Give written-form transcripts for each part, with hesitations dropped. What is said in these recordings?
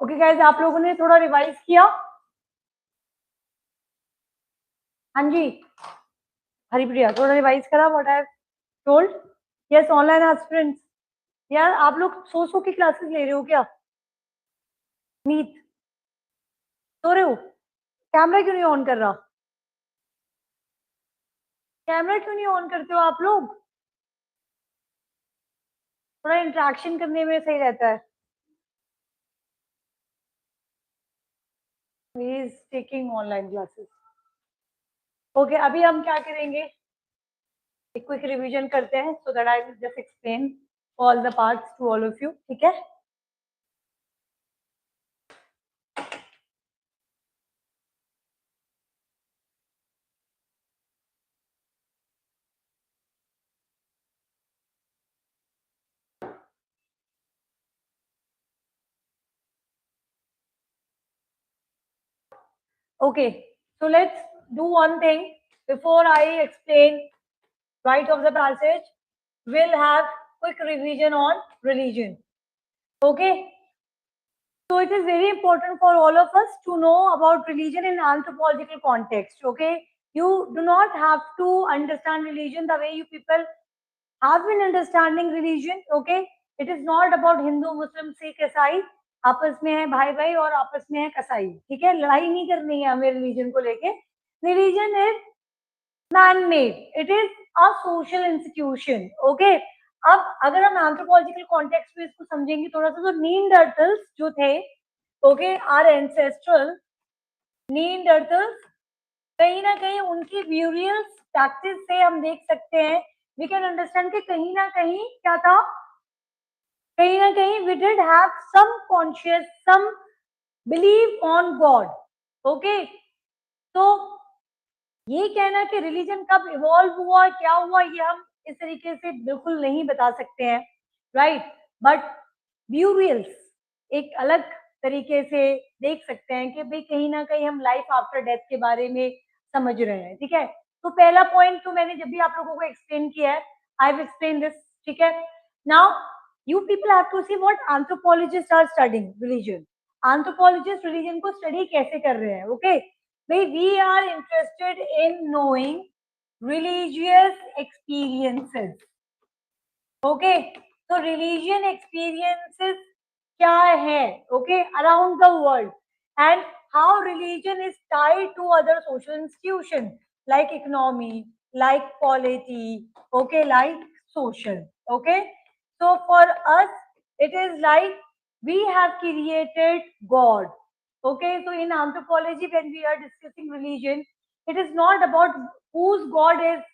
Okay guys, आप लोगों ने थोड़ा रिवाइज किया? हाँ जी, हरिप्रिया, थोड़ा रिवाइज करा what I told? Yes, online aspirants. यार आप लोग सो की क्लासेस ले रहे हो क्या? मीत, सो रहे हो? कैमरा क्यों नहीं ऑन कर रहा? कैमरा क्यों नहीं ऑन करते हो आप लोग? थोड़ा इंटरेक्शन करने में सही रहता है। Please taking online classes. Okay, अभी हम क्या करेंगे, एक क्विक रिवीजन करते हैं so that I will just explain all the parts to all of you, ठीक है? Okay, so let's do one thing before I explain right of the passage. We'll have quick revision on religion. Okay, so it is very important for all of us to know about religion in anthropological context. Okay, you do not have to understand religion the way you people have been understanding religion. Okay, it is not about Hindu, Muslim, Sikh, Isai. आपस में है भाई भाई और आपस में है कसाई, ठीक है? लड़ाई नहीं करनी है हमें रिलीजन को लेके. Religion is man made, it is a social institution. Okay, अब अगर हम एंथ्रोपोलॉजिकल कॉन्टेक्स्ट में इसको समझेंगे थोड़ा सा, तो नीएंडरथल्स जो थे, ओके, आर एंसेस्ट्रल नीएंडरथल्स, कहीं ना कहीं उनकी ब्यूरियल प्रैक्टिस से हम देख सकते हैं, वी कैन अंडरस्टैंड कि कहीं ना कहीं क्या था, कहीं ना कहीं we did have some conscious, some believe on God. Okay, तो ये कहना कि रिलीजन कब इवॉल्व हुआ, क्या हुआ, ये हम इस तरीके से बिल्कुल नहीं बता सकते हैं, राइट? बट ब्यूरियल्स एक अलग तरीके से देख सकते हैं कि भाई कहीं ना कहीं हम लाइफ आफ्टर डेथ के बारे में समझ रहे हैं, ठीक है? तो पहला पॉइंट तो मैंने जब भी आप लोगों को एक्सप्लेन किया है, आई हैव एक्सप्लेन दिस, ठीक है? Now you people have to see what anthropologists are studying religion. Anthropologists religion को study कैसे कर रहे हैं? Okay, we are interested in knowing religious experiences. Okay, so religion experiences क्या है? Okay, around the world, and how religion is tied to other social institutions like economy, like polity, okay, like social. Okay, so for us it is like we have created God. Okay, so in anthropology when we are discussing religion, it is not about whose God is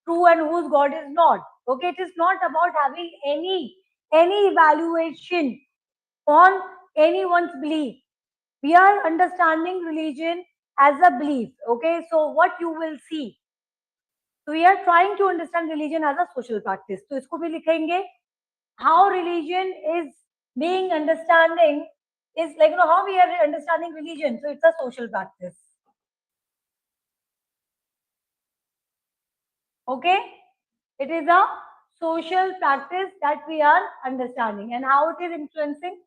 true and whose God is not. Okay, it is not about having any evaluation on anyone's belief. We are understanding religion as a belief. Okay, so what you will see, so we are trying to understand religion as a social practice. तो इसको भी लिखेंगे, how religion is being understanding is like, you know, how we are understanding religion, so it's a social practice. Okay, it is a social practice that we are understanding and how it is influencing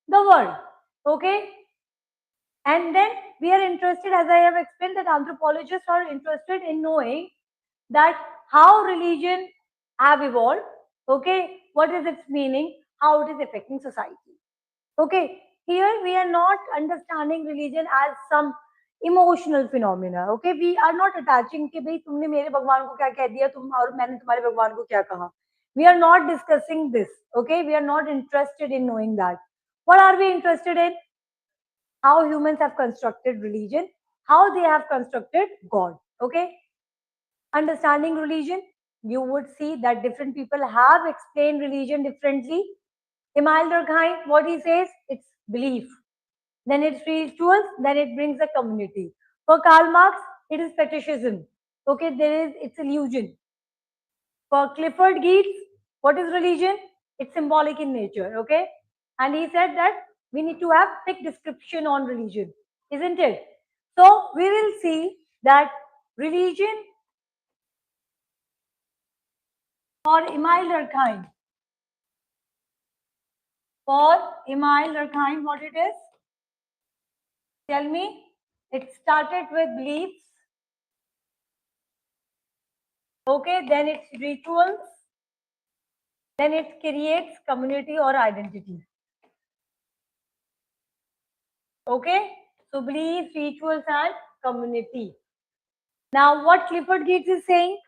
the world. Okay, and then we are interested, as I have explained, that anthropologists are interested in knowing that how religion have evolved. Okay, what is its meaning, how it is affecting society. Okay, here we are not understanding religion as some emotional phenomena. Okay, we are not attaching कि भाई तुमने मेरे भगवान को क्या कह दिया तुम और मैंने तुम्हारे भगवान को क्या कहा. We are not discussing this. Okay, we are not interested in knowing that. What are we interested in? how humans have constructed religion, how they have constructed God. Okay, understanding religion, you would see that different people have explained religion differently. Emile Durkheim, what he says, it's belief, then it's rituals, then it brings a community. For Karl Marx, it is fetishism. Okay, there is, it's illusion. For Clifford Geertz, what is religion? It's symbolic in nature. Okay, and he said that we need to have thick description on religion, isn't it? So we will see that religion for Emile Durkheim, what it is, Tell me. It started with beliefs. Okay, then it's rituals. Then it creates community or identity. Okay, so beliefs, rituals, and community. Now, what Clifford Geertz is saying?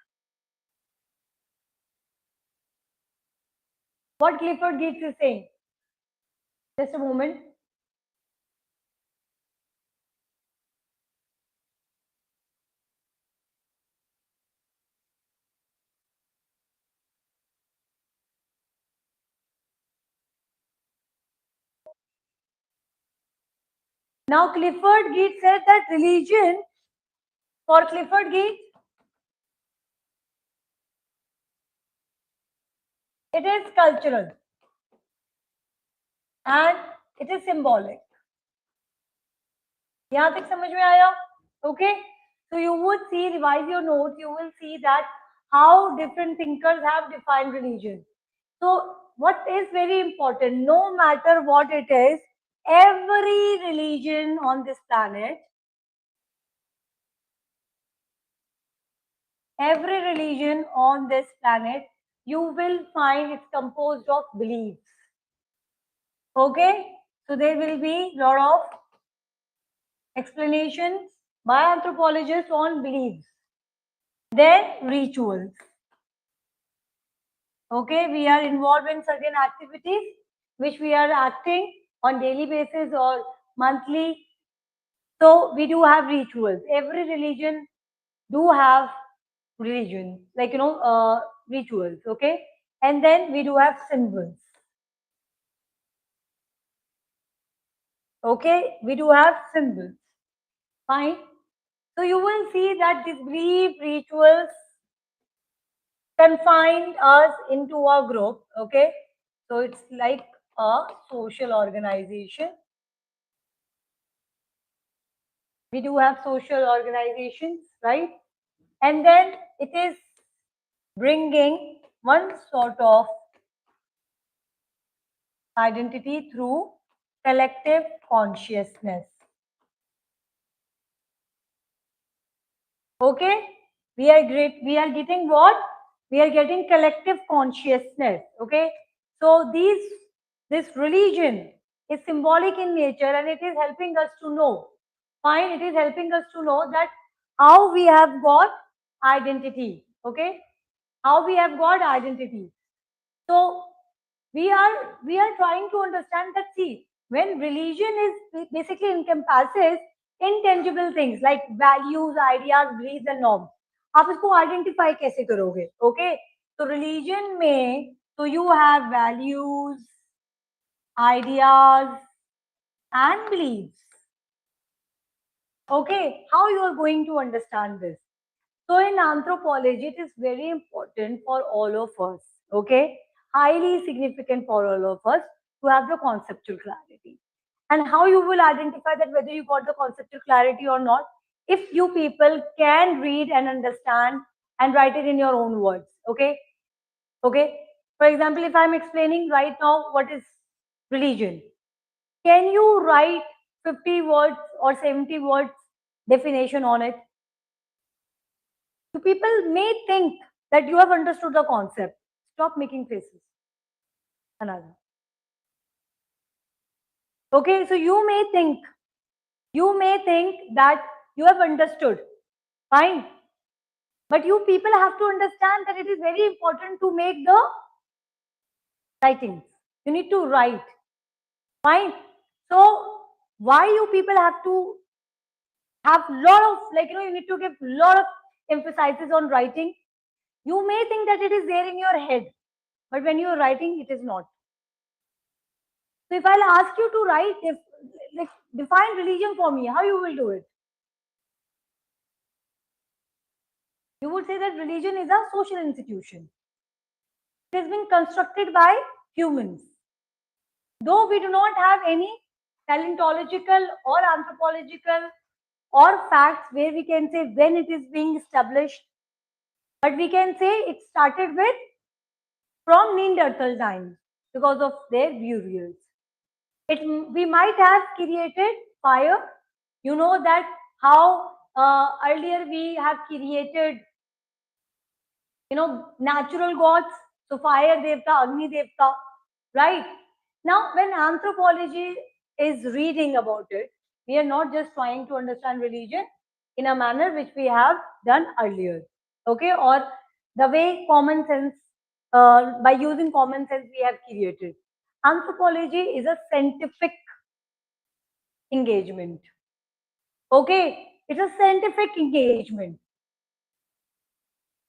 What Clifford Geertz is saying? Just a moment. Now, Clifford Geertz said that religion, for Clifford Geertz, it is cultural and it is symbolic. यहाँ तक समझ में आया? Okay, so you would see, revise your notes, you will see that how different thinkers have defined religion. So what is very important, no matter what it is, every religion on this planet, you will find it's composed of beliefs. Okay, so there will be a lot of explanations by anthropologists on beliefs. Then rituals. Okay, we are involved in certain activities which we are acting on daily basis or monthly. So we do have rituals. Every religion do have like rituals. Okay, and then we do have symbols. Okay, we do have symbols. Fine. So you will see that these belief rituals confined us into a group. Okay, so it's like a social organization. We do have social organizations, right? And then it is bringing one sort of identity through collective consciousness. Okay, we are getting what? We are getting collective consciousness. Okay, so this religion is symbolic in nature and it is helping us to know. Fine, it is helping us to know that how we have got identity. Okay, how we have got identity. So we are trying to understand that, see, when religion is basically encompasses intangible things like values, ideas, beliefs and norms, आप इसको identify कैसे करोगे? Okay, तो religion में तो you have values, ideas and beliefs. Okay, how you are going to understand this? So in anthropology, it is very important for all of us, okay? Highly significant for all of us to have the conceptual clarity. And how you will identify that whether you got the conceptual clarity or not? If you people can read and understand and write it in your own words, okay? Okay? For example, if I'm explaining right now what is religion, can you write 50 words or 70 words definition on it? So people may think that you have understood the concept. Stop making faces. Another. Okay, so you may think that you have understood. Fine. But you people have to understand that it is very important to make the writings. You need to write. Fine. So why you people have to have lot of, like, you need to give lot of emphasis on writing. You may think that it is there in your head, but when you are writing, it is not. So if I'll ask you to write, like, define religion for me, how you will do it? You would say that religion is a social institution. It has been constructed by humans. Though we do not have any paleontological or anthropological or facts where we can say when it is being established, but we can say it started with from Neanderthal times because of their burials. We might have created fire You know that how earlier we have created, natural gods. So fire devta, Agni devta, right? Now, when anthropology is reading about it, we are not just trying to understand religion in a manner which we have done earlier, okay? Or the way common sense, by using common sense, we have created. Anthropology is a scientific engagement, okay? It's a scientific engagement.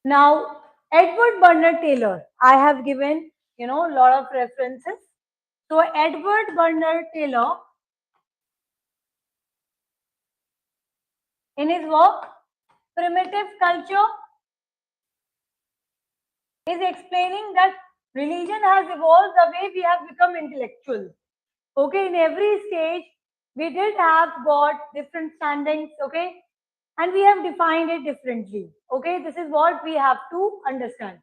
Now, Edward Bernard Taylor, I have given, a lot of references. So, Edward Bernard Taylor, in his work, Primitive Culture, is explaining that religion has evolved the way we have become intellectual. Okay, in every stage, we did have got different standings, okay, and we have defined it differently. Okay, this is what we have to understand.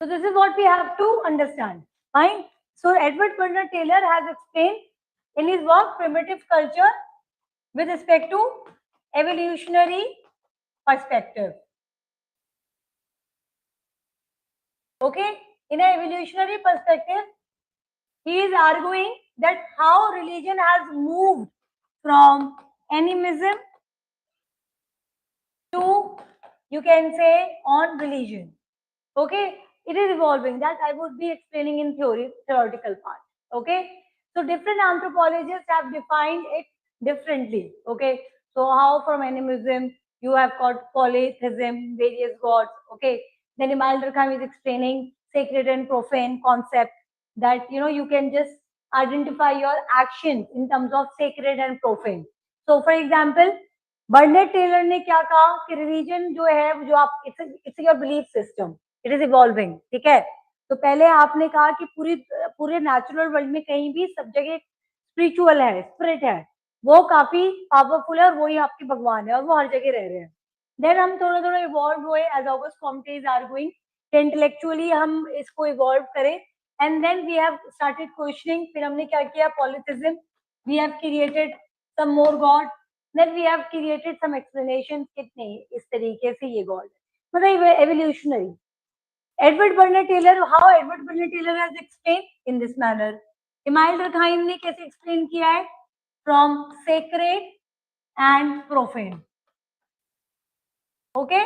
So this is what we have to understand. Fine. So Edward Bernard Taylor has explained in his work Primitive Culture with respect to evolutionary perspective. Okay. In an evolutionary perspective, he is arguing that how religion has moved from animism to, you can say, on religion. Okay, it is evolving. That I would be explaining in theoretical part. Okay, so different anthropologists have defined it differently. Okay, so how from animism you have got polytheism, various gods. Okay, then Immanuel Durkheim is explaining sacred and profane concept, that you can just identify your actions in terms of sacred and profane. So for example, Burnett Tylor ने क्या कहा कि religion जो है, जो आप, it's your belief system, it is evolving, ठीक है? तो पहले आपने कहा कि पूरे नेचुरल वर्ल्ड में कहीं भी सब जगह स्पिरिचुअल है, स्पिरिट है, वो काफी पावरफुल है और वही आपके भगवान है और वो हर जगह रह रहे हैं. देन हम थोड़ा थोड़ा इवॉल्व हुए as August Comte is arguing कि इंटेलेक्चुअली हम इसको इवॉल्व करें, and then we have started questioning. फिर हमने क्या किया? Polytheism, we have created some more god, then we have created some explanations कि नहीं इस तरीके से ये गॉड है, मतलब evolutionary. Edward Bernard Taylor, how Edward Bernard Taylor has explained in this manner. Immanuel Durkheim ने कैसे explain किया है? From sacred and profane. Okay,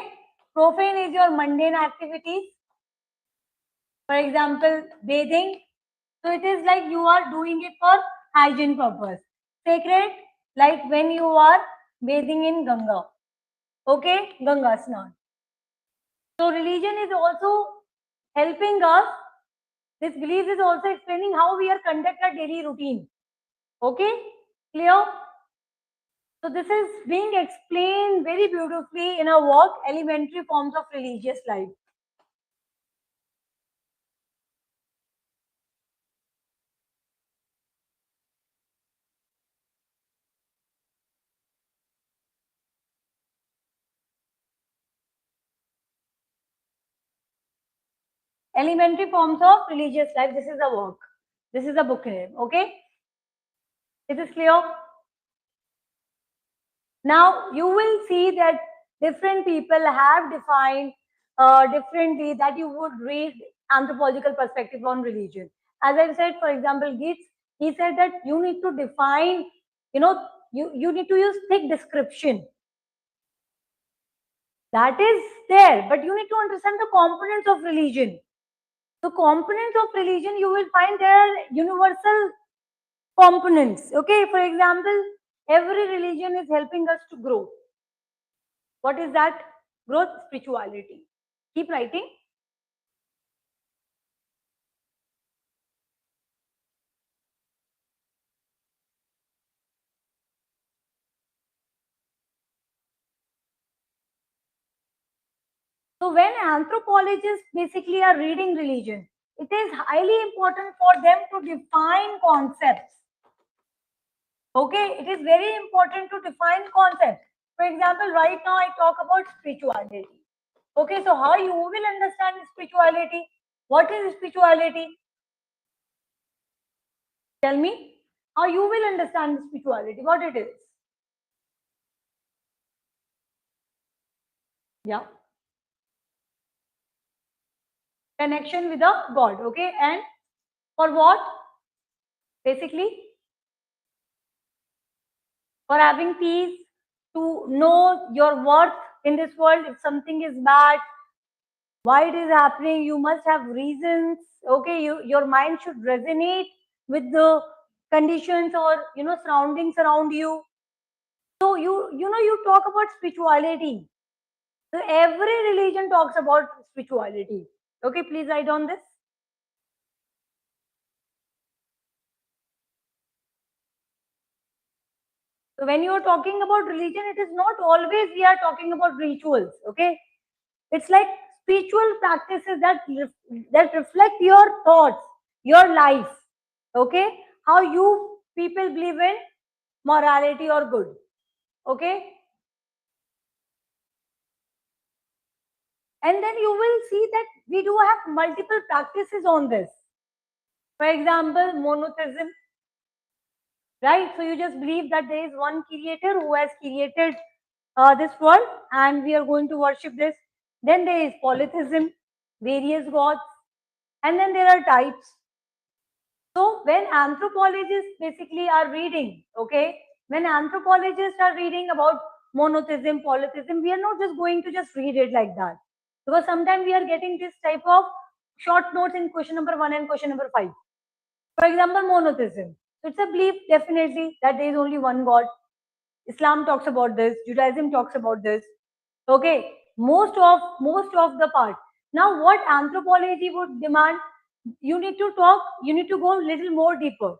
profane is your mundane activities. For example, bathing. So it is like you are doing it for hygiene purpose. Sacred, like when you are bathing in Ganga. Okay, Ganga Snan. So religion is also helping us. This belief is also explaining how we are conduct our daily routine. Okay, clear? So this is being explained very beautifully in our work, Elementary Forms of Religious Life. Elementary Forms of Religious Life. This is the work. This is the book name. Okay, is this clear? Now you will see that different people have defined differently, that you would read anthropological perspective on religion. As I said, for example, Geets, he said that you need to define, you need to use thick description. That is there, but you need to understand the components of religion. The components of religion, you will find there are universal components. Okay, for example, every religion is helping us to grow. What is that? Growth, spirituality. Keep writing. So when anthropologists basically are reading religion, it is highly important for them to define concepts. Okay, it is very important to define concepts. For example, right now I talk about spirituality. Okay, so how you will understand spirituality? What is spirituality? Tell me how you will understand spirituality, what it is. Yeah. Connection with a God. Okay, and for what? Basically, for having peace, to know your worth in this world. If something is bad, why it is happening, you must have reasons. Okay, your mind should resonate with the conditions or surroundings around you. So you talk about spirituality. So every religion talks about spirituality. Okay, please write on this. So when you are talking about religion, it is not always we are talking about rituals. Okay, it's like spiritual practices that reflect your thoughts, your life. Okay, how you people believe in morality or good. Okay, and then you will see that we do have multiple practices on this. For example, monotheism, right? So you just believe that there is one creator who has created this world and we are going to worship this. Then there is polytheism, various gods, and then there are types. So when anthropologists basically are reading, okay, when anthropologists are reading about monotheism, polytheism, we are not just going to just read it like that. Because sometimes we are getting this type of short notes in question number 1 and question number 5. For example, monotheism. So it's a belief definitely that there is only one God. Islam talks about this, Judaism talks about this. Okay, most of the part. Now, what anthropology would demand, you need to talk, you need to go a little more deeper.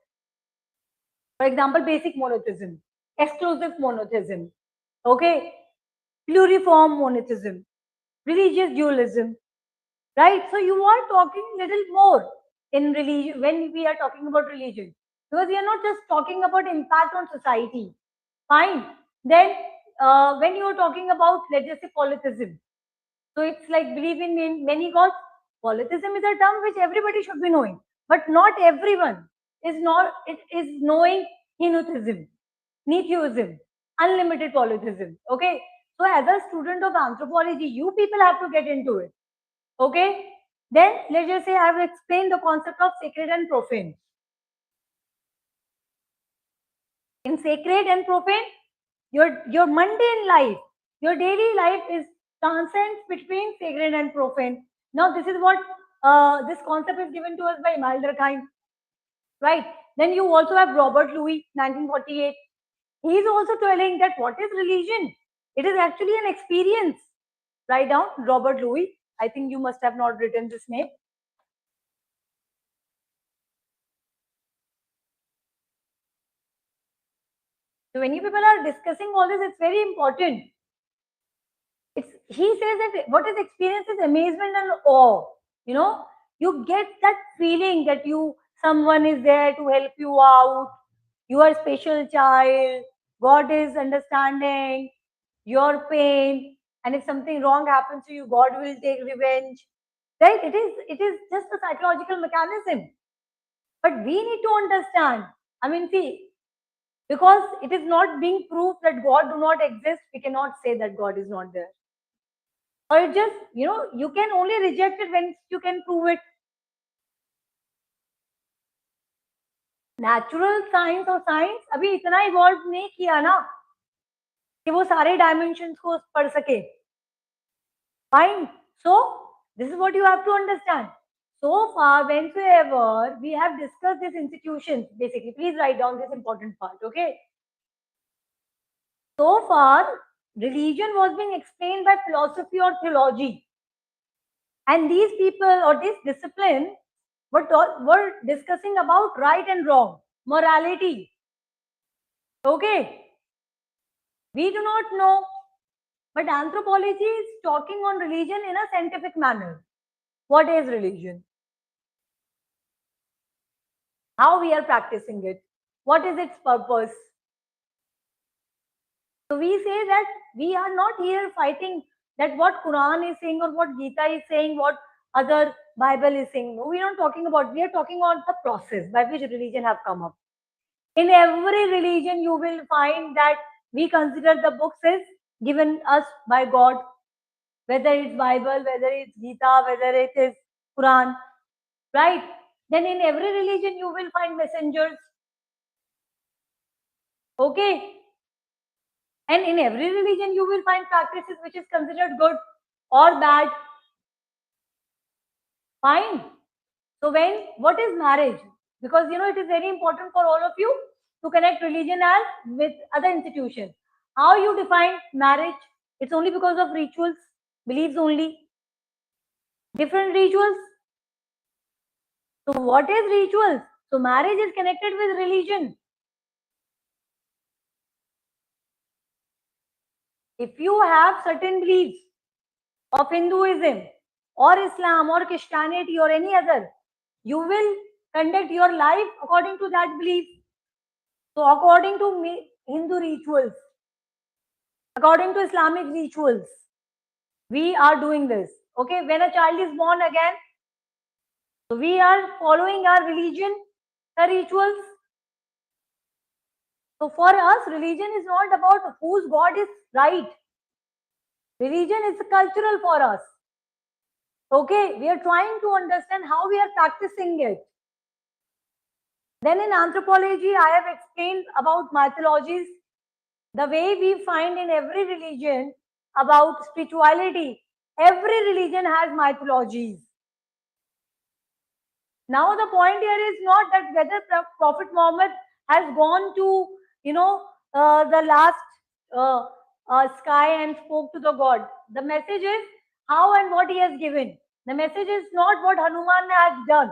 For example, basic monotheism, exclusive monotheism, okay, pluriform monotheism, religious dualism, right? So you are talking little more in religion when we are talking about religion, because we are not just talking about impact on society. Fine. Then when you are talking about, let's just say, polytheism, so it's like believe in many gods. Polytheism is a term which everybody should be knowing, but not everyone is not. It is knowing henotheism, netheism, unlimited polytheism. Okay, so as a student of anthropology, you people have to get into it. Okay, then let's just say I have explained the concept of sacred and profane. In sacred and profane, your mundane life, your daily life is transcends between sacred and profane. Now this is what this concept is given to us by Imail Durkheim, right? Then you also have Robert Louis, 1948. He is also telling that what is religion? It is actually an experience. Write down Robert Louis. I think you must have not written this name. So when you people are discussing all this, it's very important. He says that what is experience is amazement and awe. You know, you get that feeling that someone is there to help you out. You are a special child. God is understanding your pain, and if something wrong happens to you, God will take revenge. Right? It is just a psychological mechanism. But we need to understand. I mean, see, because it is not being proved that God do not exist, we cannot say that God is not there. Or it just, you can only reject it when you can prove it. Natural science और science अभी इतना evolve नहीं किया ना कि वो सारे dimensions को पढ़ सके. Fine. So this is what you have to understand. So far, whensoever we have discussed these institutions, basically, please write down this important part, okay? So far, religion was being explained by philosophy or theology. And these people or this discipline were discussing about right and wrong, morality. Okay? We do not know, but anthropology is talking on religion in a scientific manner. What is religion? how we are practicing it, what is its purpose. So we say that we are not here fighting that what Quran is saying or what Gita is saying, what other Bible is saying. No, we are not talking about. We are talking about the process by which religion have come up. In every religion, you will find that we consider the books as given us by God, whether it's Bible, whether it's Gita, whether it is Quran, right? Then in every religion, you will find messengers. Okay, and in every religion, you will find practices which is considered good or bad. Fine. So what is marriage? Because it is very important for all of you to connect religion as with other institutions. How you define marriage? It's only because of rituals, beliefs only. Different rituals. So what is rituals? So marriage is connected with religion. If you have certain beliefs of Hinduism or Islam or Christianity or any other, you will conduct your life according to that belief. So according to Hindu rituals, according to Islamic rituals, we are doing this. Okay, when a child is born again, so we are following our religion, the rituals. So for us, religion is not about whose God is right. Religion is cultural for us. Okay, we are trying to understand how we are practicing it. Then in anthropology, I have explained about mythologies. The way we find in every religion about spirituality, every religion has mythologies. Now the point here is not that whether Prophet Muhammad has gone to, the last sky and spoke to the God. The message is how and what he has given. The message is not what Hanuman has done.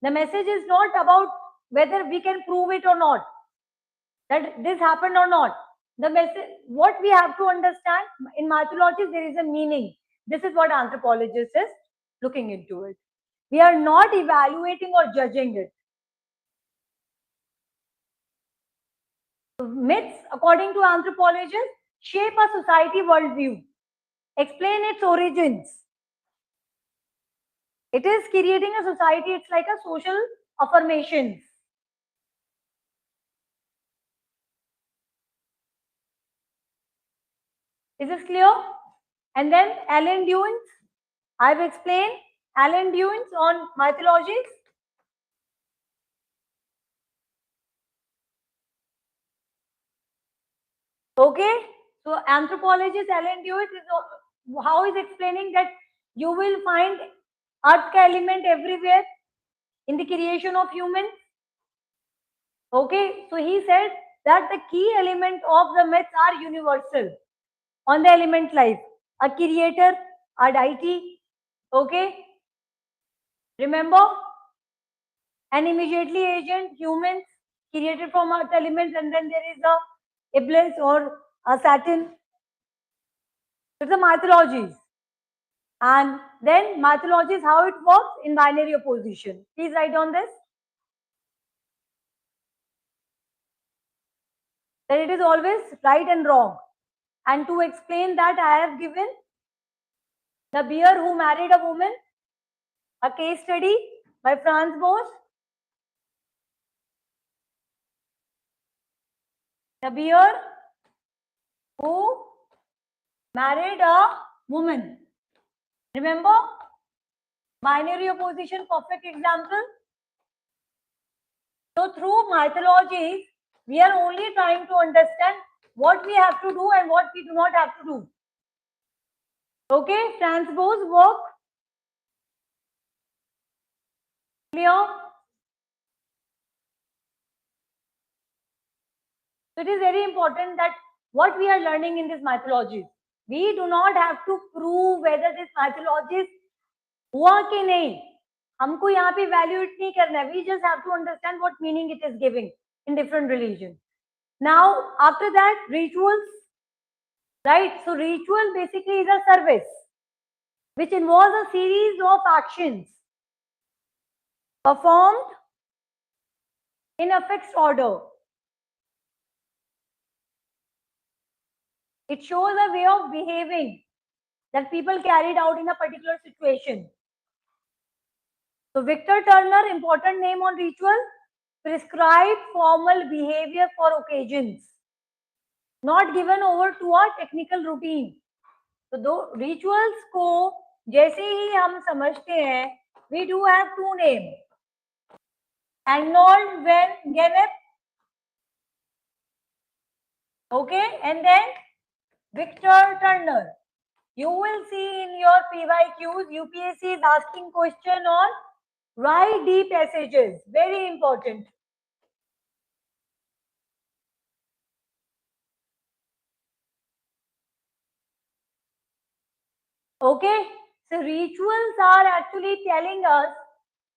The message is not about whether we can prove it or not, that this happened or not. The message, what we have to understand in mythology, there is a meaning. This is what anthropologist is looking into it. We are not evaluating or judging it. Myths, according to anthropologists, shape a society worldview, explain its origins. It is creating a society, it's like a social affirmation. Is this clear? And then Alan Dunes, I've explained Alan Dunes on mythologies. Okay, so anthropologist Alan Dunes is how is explaining that you will find earth element everywhere in the creation of humans. Okay, so he said that the key element of the myths are universal on the element life, a creator, a deity. Okay, remember, an immediately agent, humans created from earth elements, and then there is a Iblis or a Saturn. It's the mythologies. And then mythology is how it works in binary opposition. Please write down this. That it is always right and wrong. And to explain that, I have given The Bear Who Married a Woman, a case study by Franz Boas. The Bear Who Married a Woman. Remember? Binary opposition, perfect example. So through mythologies, we are only trying to understand what we have to do and what we do not have to do. Okay, Franz Boas' work. Clear? So it is very important that what we are learning in this mythology, we do not have to prove whether this mythology हुआ कि नहीं. हमको यहाँ पे evaluate नहीं करना है. We just have to understand what meaning it is giving in different religions. Now, after that, rituals, right? So ritual basically is a service which involves a series of actions performed in a fixed order. It shows a way of behaving that people carried out in a particular situation. So Victor Turner, important name on ritual, prescribed formal behavior for occasions, not given over to a technical routine. तो दो rituals को जैसे ही हम समझते हैं, we do have two names, Arnold van Gennep, okay, and then Victor Turner. You will see in your PYQs, UPSC is asking question on write D passages, very important. Okay, so rituals are actually telling us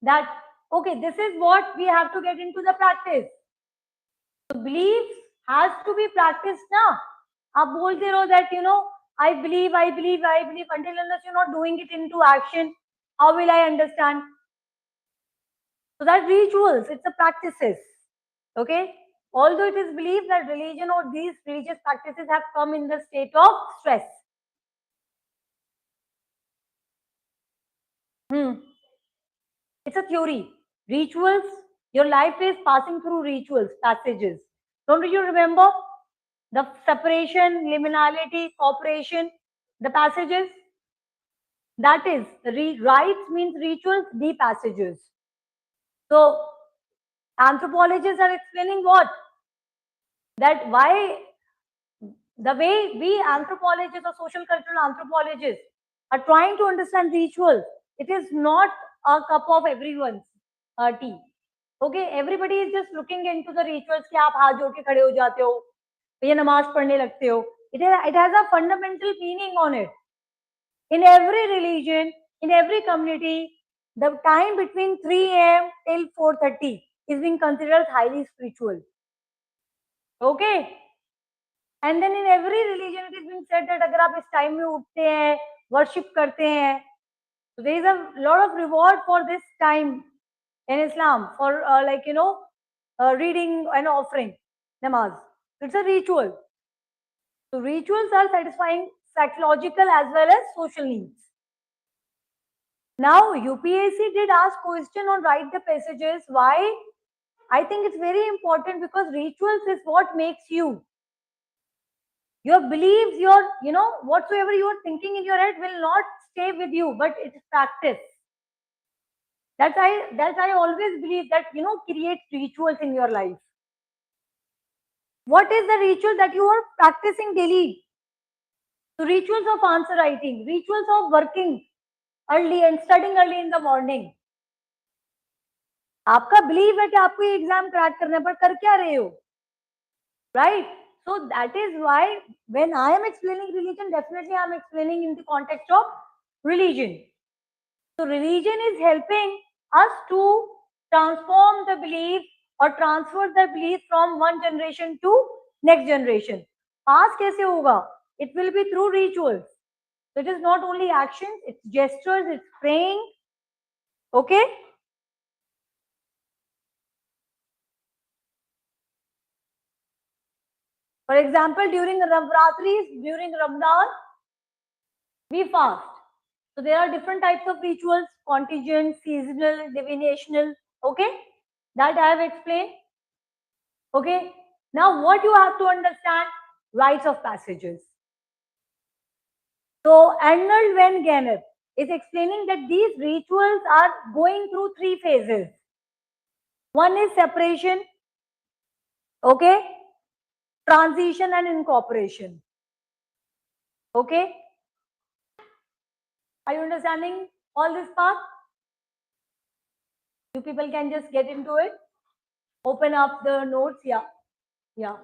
that, okay, this is what we have to get into the practice. So belief has to be practiced now. आप बोलते रहो that, you know, I believe, until unless you're not doing it into action, how will I understand? So that rituals, it's a practices. Okay, although it is believed that religion or these religious practices have come in the state of stress. It's a theory. Rituals, your life is passing through rituals, passages. Don't you remember the separation, liminality, cooperation, the passages? That is, rites means rituals, the passages. So anthropologists are explaining what? That why the way we anthropologists or social cultural anthropologists are trying to understand rituals, it is not a cup of everyone's tea. Okay, everybody is just looking into the rituals कि आप हाथ जोड़ के खड़े हो जाते हो, ये नमाज पढ़ने लगते हो. It has a fundamental meaning on it. In every religion, in every community, the time between 3 a.m. till 4:30 is being considered highly spiritual. Okay, and then in every religion it is being said that अगर आप इस time में उठते हैं, worship करते हैं, so there is a lot of reward for this time in Islam for like, you know, reading and offering namaz. It's a ritual. So rituals are satisfying psychological as well as social needs. Now UPSC did ask question on write the passages. Why? I think it's very important because rituals is what makes you. Your beliefs, your, you know, whatsoever you are thinking in your head will not stay with you, but it's practice. That I always believe that, you know, create rituals in your life. What is the ritual that you are practicing daily? So rituals of answer writing, rituals of working early and studying early in the morning. आपका belief है कि आपको ये exam crack करना है, पर कर क्या रहे हो? Right? So that is why when I am explaining religion, definitely I am explaining in the context of religion. So religion is helping us to transform the belief or transfer the belief from one generation to next generation. Pass कैसे होगा? It will be through rituals. So it is not only actions, it's gestures, it's praying. Okay? For example, during Navratris, during Ramadan, we fast. So there are different types of rituals, contingent, seasonal, divinational. Okay? That I have explained. Okay? Now what you have to understand? Rites of passages. So Arnold van Gennep is explaining that these rituals are going through three phases. One is separation, okay, transition and incorporation. Okay? Are you understanding all this part? You people can just get into it. Open up the notes. Yeah.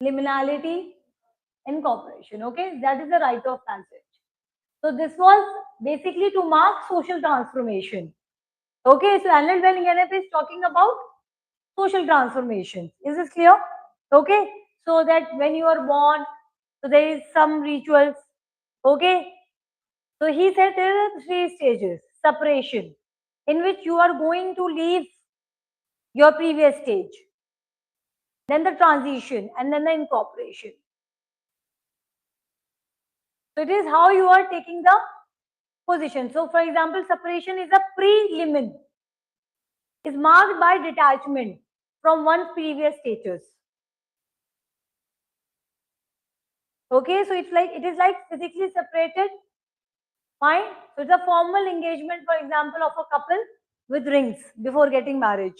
Liminality, incorporation. Okay, that is the rite of passage. So this was basically to mark social transformation. Okay, so Arnold van Gennep is talking about social transformation. Is this clear? Okay, so that when you are born, so there is some rituals. Okay, so he said there are three stages: separation. in which you are going to leave your previous stage, then the transition, and then the incorporation. So it is how you are taking the position. So for example, separation is a pre-limen, is marked by detachment from one's previous status. Okay, so it is like physically separated. Fine. So it's a formal engagement, for example, of a couple with rings before getting married.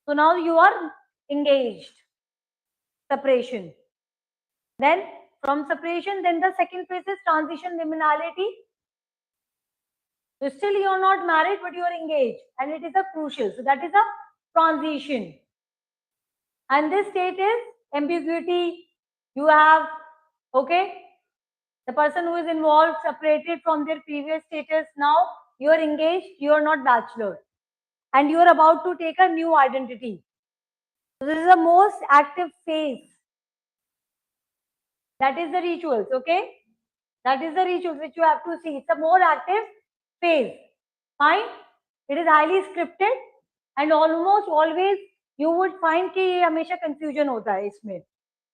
So now you are engaged. Separation. Then from separation, then the second phase is transition liminality. So still you are not married, but you are engaged, and it is a crucial. So that is a transition. And this state is ambiguity. You have, okay, the person who is involved separated from their previous status. Now you are engaged, you are not bachelor, and you are about to take a new identity. So this is the most active phase. That is the rituals, okay? That is the rituals which you have to see. It's a more active phase. Fine? It is highly scripted and almost always you would find कि ये हमेशा confusion होता है इसमें.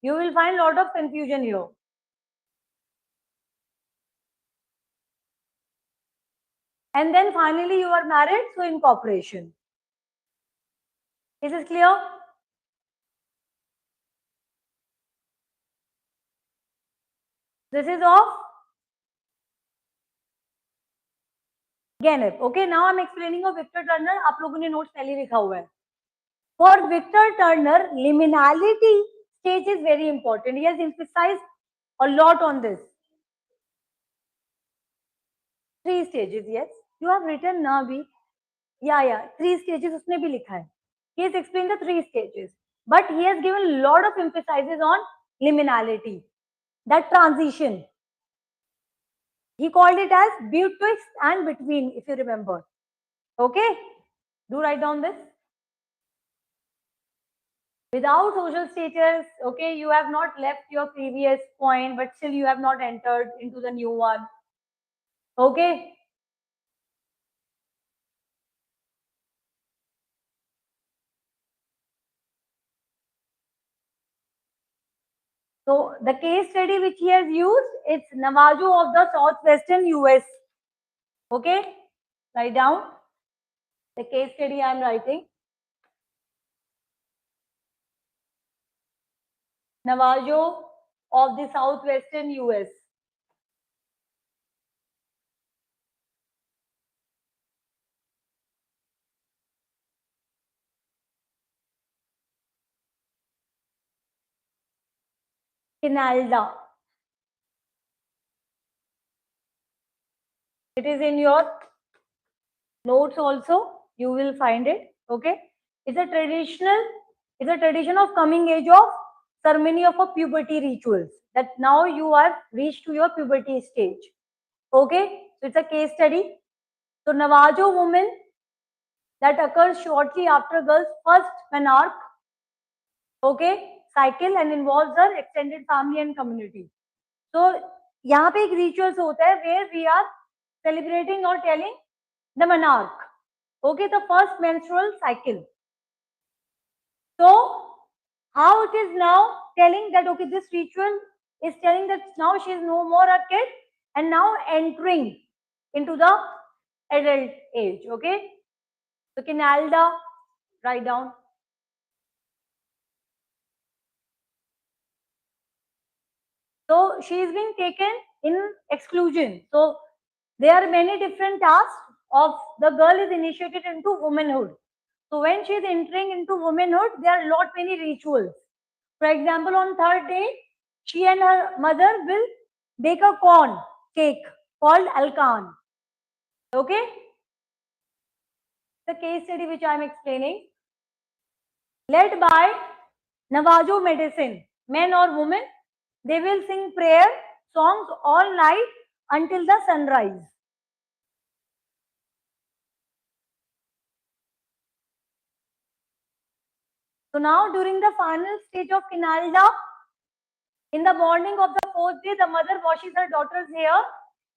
You will find lot of confusion here. And then finally you are married, so incorporation. Is this clear? This is of Gennep. Okay, now I'm explaining of Victor Turner. आप लोगों ने notes पहले लिखा हुआ है. For Victor Turner, liminality stage is very important. He has emphasized a lot on this. 3 stages, yes. You have written now bhi. Yeah. 3 stages उसने भी लिखा है. He has explained the 3 stages. But he has given a lot of emphasis on liminality. That transition. He called it as betwixt and between, if you remember. Okay? Do write down this. Without social status, okay, you have not left your previous point, but still you have not entered into the new one. Okay? So the case study which he has used, it's Navajo of the southwestern US. Okay? Write down the case study I am writing. Navajo of the southwestern US. Kinalda. It is in your notes also. You will find it. Okay? It's a tradition of coming age of ceremony of a puberty rituals. That now you are reached to your puberty stage. Okay? So it's a case study. So Navajo woman that occurs shortly after girl's first menarche, okay, cycle and involves her extended family and community. So यहाँ पे एक rituals होता है where we are celebrating or telling the menarche, okay, the first menstrual cycle. So how it is now telling that, okay, this ritual is telling that now she is no more a kid and now entering into the adult age, okay. So Kinalda, write down. So she is being taken in exclusion. So there are many different tasks of the girl is initiated into womanhood. So when she is entering into womanhood, there are lot many rituals. For example, on 3rd day, she and her mother will bake a corn cake called alkan. Okay? The case study which I am explaining, led by Navajo medicine, men or women, they will sing prayer songs all night until the sunrise. So now during the final stage of Kinalda, in the morning of the 4th day, the mother washes her daughter's hair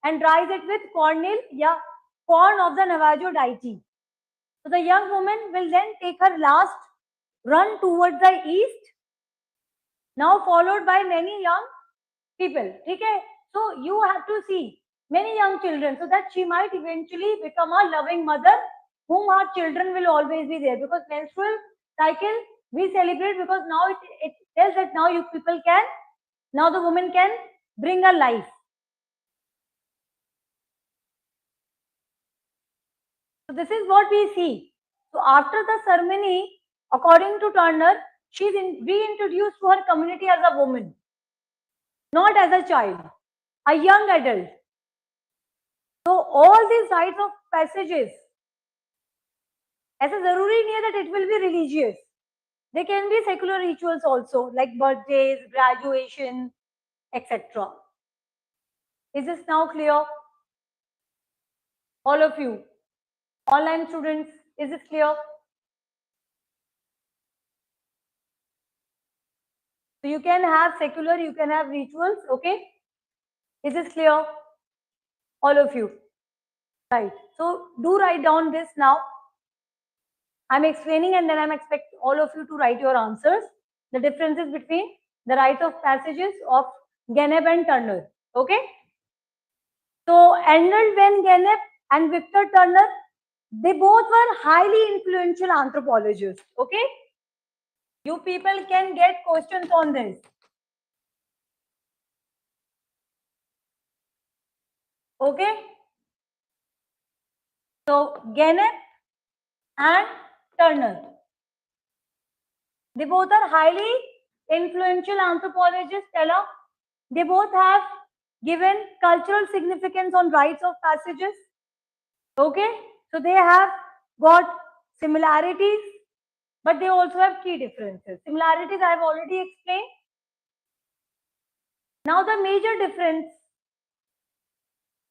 and dries it with cornmeal, corn of the Navajo deity. So the young woman will then take her last run towards the east, now followed by many young people. Okay? So you have to see many young children so that she might eventually become a loving mother whom her children will always be there, because menstrual cycle we celebrate because now it tells that now you people can, now the woman can bring a life. So this is what we see. So after the ceremony, according to Turner, she's reintroduced to her community as a woman, not as a child, a young adult. So all these rites of passages, ऐसा जरूरी नहीं है that it will be religious. They can be secular rituals also, like birthdays, graduation, etc. Is this now clear? All of you, online students, is this clear? So you can have secular, you can have rituals, okay? Is this clear? All of you. Right. So do write down this now. I'm explaining and then I'm expecting all of you to write your answers. The differences between the rite of passages of Geneb and Turner. Okay. So Arnold van Genep and Victor Turner, they both were highly influential anthropologists. Okay. You people can get questions on this. Okay. So Genep and Turner, they both are highly influential anthropologists. Stella, they both have given cultural significance on rites of passages. Okay, so they have got similarities, but they also have key differences. Similarities I have already explained. Now the major difference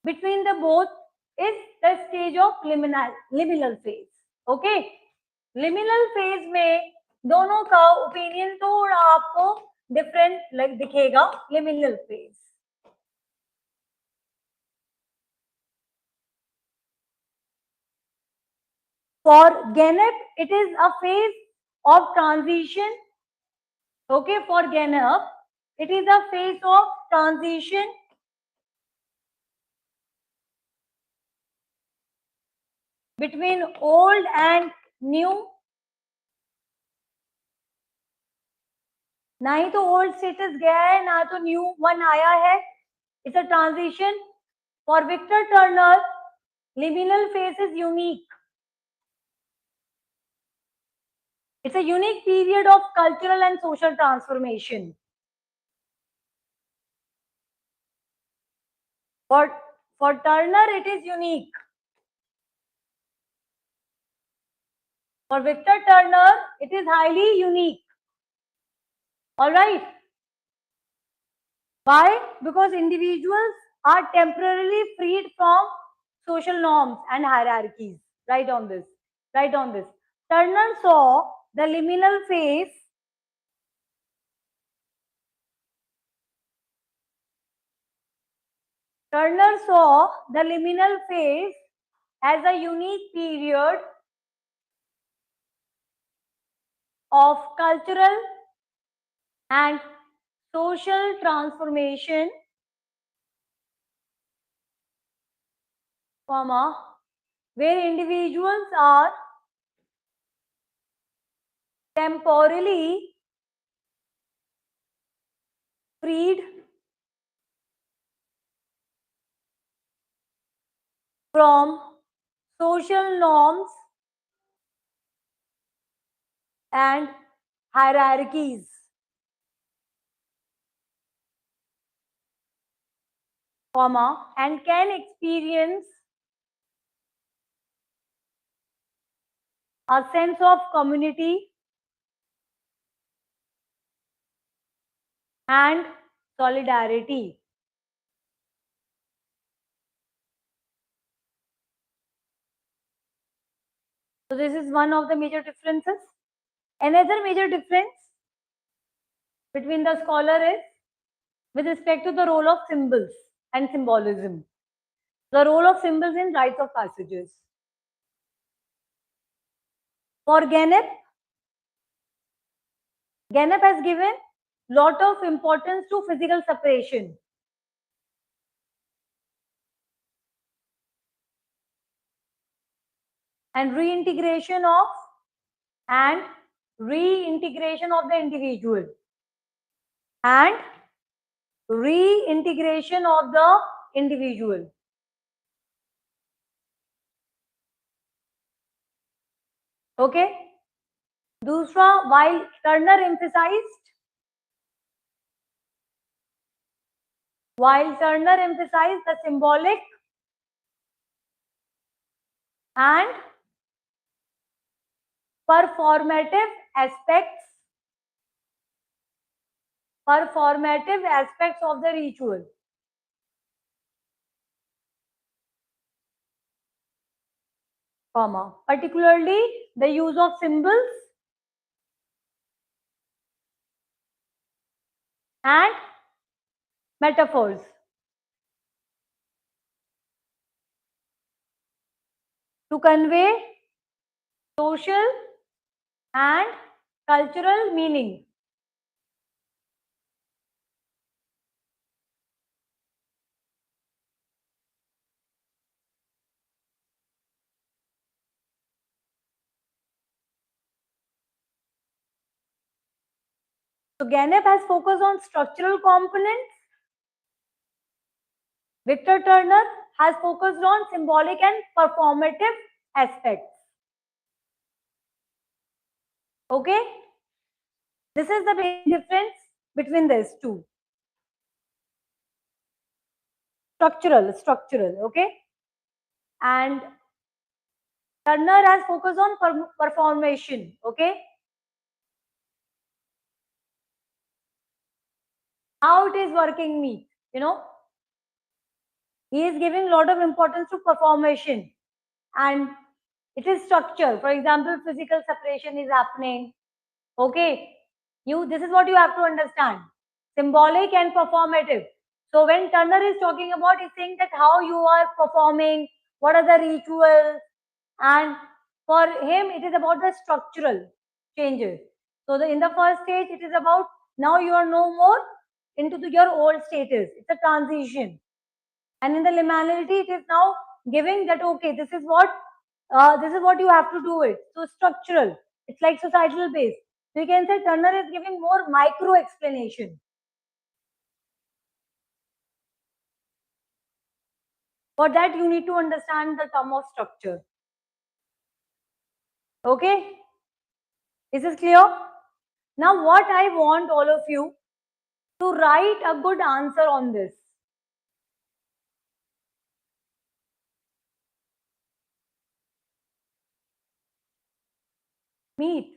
between the both is the stage of liminal phase. Okay, liminal phase में दोनों का opinion थोड़ा आपको different दिखेगा. Liminal phase, for Genep it is a phase of transition. Okay, for Genep it is a phase of transition between old and new. ना ही तो old status गया है ना तो न्यू वन आया है. It's a transition. For Victor Turner liminal phase is unique. It's a unique period of cultural and social transformation. For Turner it is unique. For Victor Turner it is highly unique. All right. Why? Because individuals are temporarily freed from social norms and hierarchies. Write on this. Write on this. Turner saw the liminal phase as a unique period of cultural and social transformation, where individuals are temporarily freed from social norms and hierarchies. And can experience a sense of community and solidarity. So this is one of the major differences. Another major difference between the scholar is with respect to the role of symbols and symbolism. The role of symbols in rites of passages. For Gennep has given lot of importance to physical separation. And reintegration of the individual. And reintegration of the individual. Okay. Dusra, while Turner emphasized the symbolic and performative aspects of the ritual. Comma. Particularly the use of symbols and metaphors. To convey social and cultural meaning. So Gennep has focused on structural components. Victor Turner has focused on symbolic and performative aspects. Okay? This is the main difference between these two. Structural, okay? And Turner has focused on performation, okay? How it is working means, you know, he is giving a lot of importance to performation and it is structure. For example, physical separation is happening. Okay, this is what you have to understand. Symbolic and performative. So when Turner is talking about, he's saying that how you are performing, what are the rituals, and for him it is about the structural changes. So in the first stage, it is about now you are no more into your old status. It's a transition. And in the liminality, it is now giving that, okay, this is what you have to do it. So structural, it's like societal based. So you can say Turner is giving more micro explanation. For that, you need to understand the term of structure. Okay? Is this clear? Now, what I want all of you to write a good answer on this. Meet.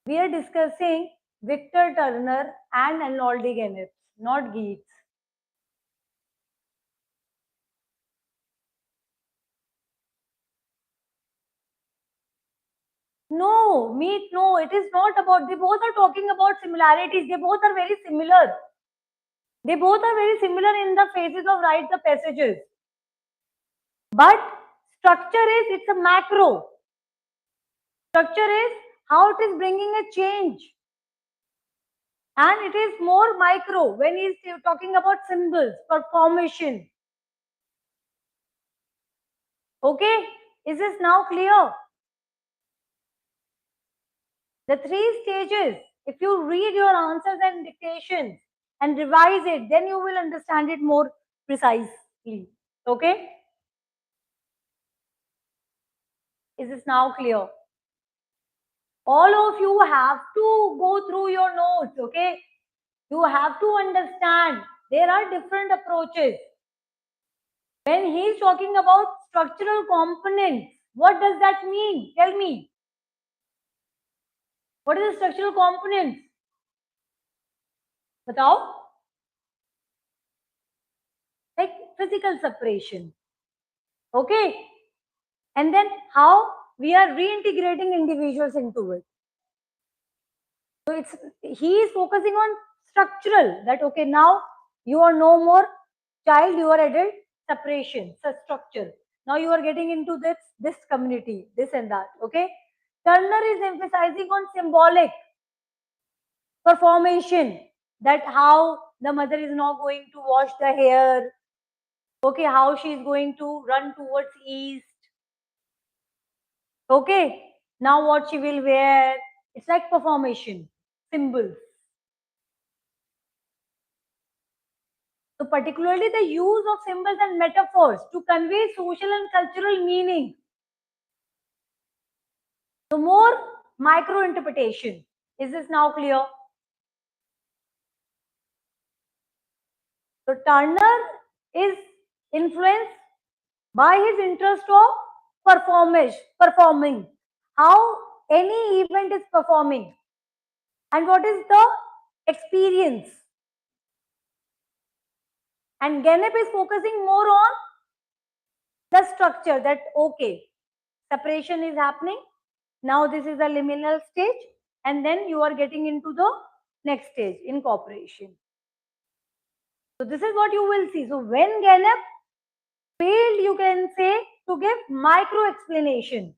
We are discussing Victor Turner and Arnold Gennep, not Geats. No, meet, no, it is not about, they both are talking about similarities. They both are very similar. They both are very similar in the phases of write the passages. But structure is, it's a macro. Structure is how it is bringing a change. And it is more micro when he is talking about symbols, performation. Okay, is this now clear? The 3 stages, if you read your answers and dictations and revise it, then you will understand it more precisely. Okay? Is this now clear? All of you have to go through your notes, okay? You have to understand there are different approaches. When he is talking about structural components, what does that mean? Tell me. What is the structural components? Batao? Like physical separation. Okay? And then how we are reintegrating individuals into it. So he is focusing on structural, that okay, now you are no more child, you are adult, separation, such structure. Now you are getting into this community, this and that. Okay? Turner is emphasizing on symbolic performation, that how the mother is now going to wash the hair, okay, how she is going to run towards east, okay, now what she will wear. It's like performation, symbols. So particularly the use of symbols and metaphors to convey social and cultural meaning. So more micro interpretation. Is this now clear? So Turner is influenced by his interest of performing, how any event is performing, and what is the experience. And Gennep is focusing more on the structure, that okay, separation is happening. Now this is a liminal stage, and then you are getting into the next stage, incorporation. So this is what you will see. So when Gennep failed, you can say, to give micro explanation,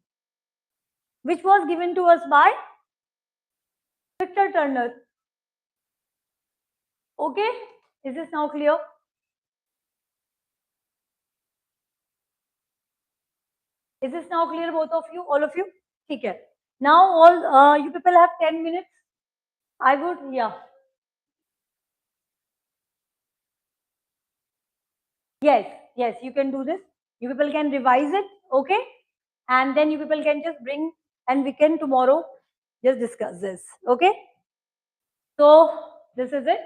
which was given to us by Victor Turner. Okay, is this now clear? Is this now clear, both of you, all of you? Okay. Now all you people have 10 minutes. I would, yeah. Yes, yes, you can do this. You people can revise it, okay? And then you people can just bring, and we can tomorrow just discuss this, okay? So this is it.